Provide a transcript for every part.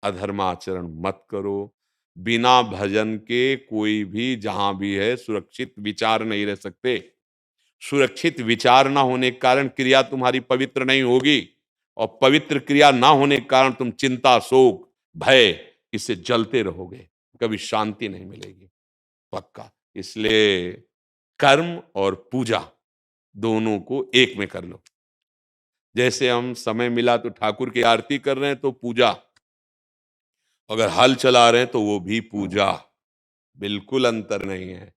अधर्माचरण मत करो। बिना भजन के कोई भी जहां भी है सुरक्षित विचार नहीं रह सकते। सुरक्षित विचार ना होने के कारण क्रिया तुम्हारी पवित्र नहीं होगी, और पवित्र क्रिया ना होने के कारण तुम चिंता, शोक, भय इससे जलते रहोगे, कभी शांति नहीं मिलेगी। पक्का। इसलिए कर्म और पूजा दोनों को एक में कर लो। जैसे हम समय मिला तो ठाकुर की आरती कर रहे हैं तो पूजा, अगर हल चला रहे हैं तो वो भी पूजा। बिल्कुल अंतर नहीं है,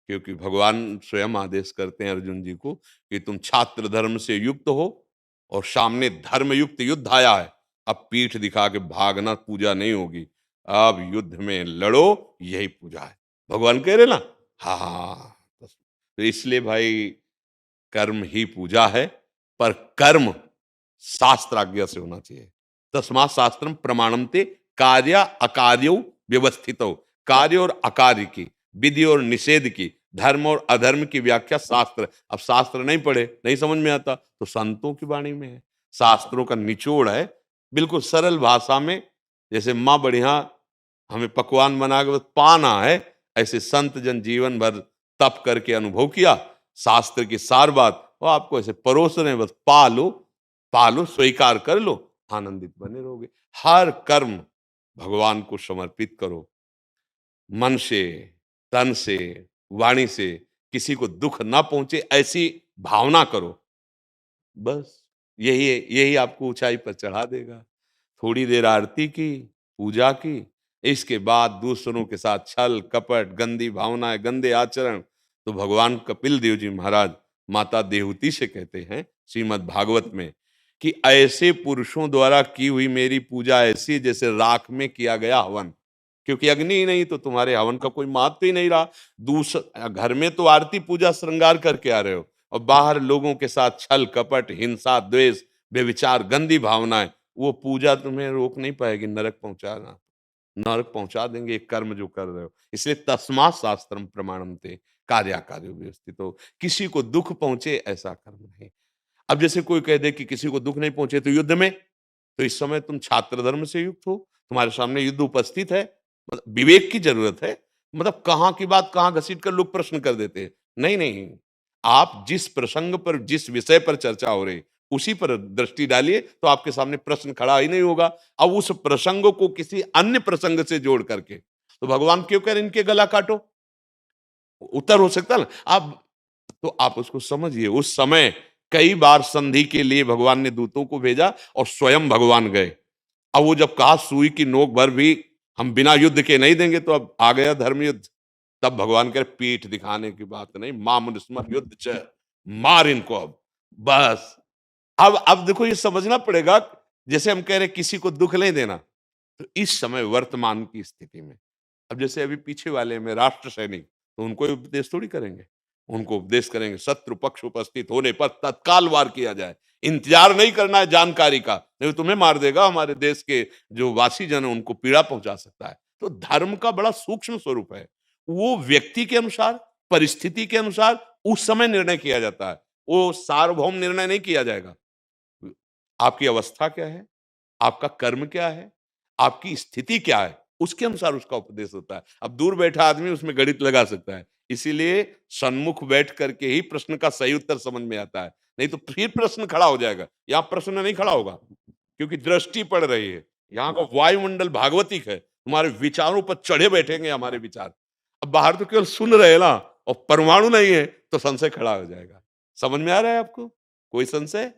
क्योंकि भगवान स्वयं आदेश करते हैं अर्जुन जी को कि तुम छात्र धर्म से युक्त हो और सामने धर्म युक्त युद्ध आया है। अब पीठ दिखा के भागना पूजा नहीं होगी, अब युद्ध में लड़ो, यही पूजा है। भगवान कह रहे ना। हाँ हाँ। तो इसलिए भाई कर्म ही पूजा है, पर कर्म शास्त्र आज्ञा से होना चाहिए। तस्मात् शास्त्रम प्रमाणन्ते कार्य अकार्यौ व्यवस्थितौ। कार्य और अकार्य की, विधि और निषेध की, धर्म और अधर्म की व्याख्या शास्त्र। अब शास्त्र नहीं पढ़े, नहीं समझ में आता, तो संतों की वाणी में है। शास्त्रों का निचोड़ है, बिल्कुल सरल भाषा में। जैसे माँ बढ़िया हमें पकवान बना के बस पाना है, ऐसे संत जन जीवन भर तप करके अनुभव किया, शास्त्र की सार बात वो आपको ऐसे परोस रहे हैं, बस पा लो, स्वीकार कर लो, आनंदित बने रहोगे। हर कर्म भगवान को समर्पित करो, मन से, तन से, वाणी से, किसी को दुख ना पहुंचे ऐसी भावना करो। बस यही यही आपको ऊंचाई पर चढ़ा देगा। थोड़ी देर आरती की, पूजा की, इसके बाद दूसरों के साथ छल कपट, गंदी भावनाएं, गंदे आचरण, तो भगवान कपिल देव जी महाराज माता देवहूति से कहते हैं श्रीमद् भागवत में कि ऐसे पुरुषों द्वारा की हुई मेरी पूजा ऐसी जैसे राख में किया गया हवन। क्योंकि अग्नि ही नहीं तो तुम्हारे हवन का कोई महत्व ही नहीं रहा। घर में तो आरती पूजा श्रृंगार करके आ रहे हो, और बाहर लोगों के साथ छल कपट, हिंसा, द्वेष, व्यभिचार, गंदी भावनाएं, वो पूजा तुम्हें रोक नहीं पाएगी नरक पहुंचाना। नरक पहुंचा देंगे कर्म जो कर रहे हो। इसलिए तस्मात् शास्त्रम प्रमाणन्ते कार्याकार्य व्यवस्थित हो। किसी को दुख पहुंचे ऐसा कर्म नहीं। अब जैसे कोई कह दे कि किसी को दुख नहीं पहुंचे तो युद्ध में, तो इस समय तुम छात्र धर्म से युक्त हो, तुम्हारे सामने युद्ध उपस्थित है, मतलब विवेक की जरूरत है। मतलब कहाँ की बात कहाँ घसीट कर लोग प्रश्न कर देते हैं। नहीं नहीं, आप जिस प्रसंग पर, जिस विषय पर चर्चा हो रही उसी पर दृष्टि डालिए, तो आपके सामने प्रश्न खड़ा ही नहीं होगा। अब उस प्रसंग को किसी अन्य प्रसंग से जोड़ करके, तो भगवान क्यों कह रहे इनके गला काटो, उत्तर हो सकता है ना। अब तो आप उसको समझिए, उस समय कई बार संधि के लिए भगवान ने दूतों को भेजा और स्वयं भगवान गए। अब वो जब कहा सुई की नोक भर भी हम बिना युद्ध के नहीं देंगे, तो अब आ गया धर्म युद्ध। तब भगवान कह रहे पीठ दिखाने की बात नहीं, मामुनुस्मर युद्ध च, मार इनको अब। बस अब देखो ये समझना पड़ेगा, जैसे हम कह रहे किसी को दुख नहीं देना, तो इस समय वर्तमान की स्थिति में, अब जैसे अभी पीछे वाले में राष्ट्र सैनिक, तो उनको उपदेश थोड़ी करेंगे। उनको उपदेश करेंगे शत्रु पक्ष उपस्थित होने पर तत्काल वार किया जाए, इंतजार नहीं करना है जानकारी का, नहीं तो तुम्हें मार देगा। हमारे देश के जो वासी जन है उनको पीड़ा पहुंचा सकता है। तो धर्म का बड़ा सूक्ष्म स्वरूप है, वो व्यक्ति के अनुसार, परिस्थिति के अनुसार उस समय निर्णय किया जाता है, वो सार्वभौम निर्णय नहीं किया जाएगा। आपकी अवस्था क्या है, आपका कर्म क्या है, आपकी स्थिति क्या है, उसके अनुसार उसका उपदेश होता है। अब दूर बैठा आदमी उसमें गणित लगा सकता है, इसीलिए सन्मुख बैठ करके ही प्रश्न का सही उत्तर समझ में आता है, नहीं तो फिर प्रश्न खड़ा हो जाएगा। यहाँ प्रश्न नहीं खड़ा होगा, क्योंकि दृष्टि पड़ रही है। यहाँ का वायुमंडल भागवतिक है, तुम्हारे विचारों पर चढ़े बैठेंगे हमारे विचार। अब बाहर तो केवल सुन रहे हैं ना, और परमाणु नहीं है तो संशय खड़ा हो जाएगा। समझ में आ रहा है आपको? कोई संशय?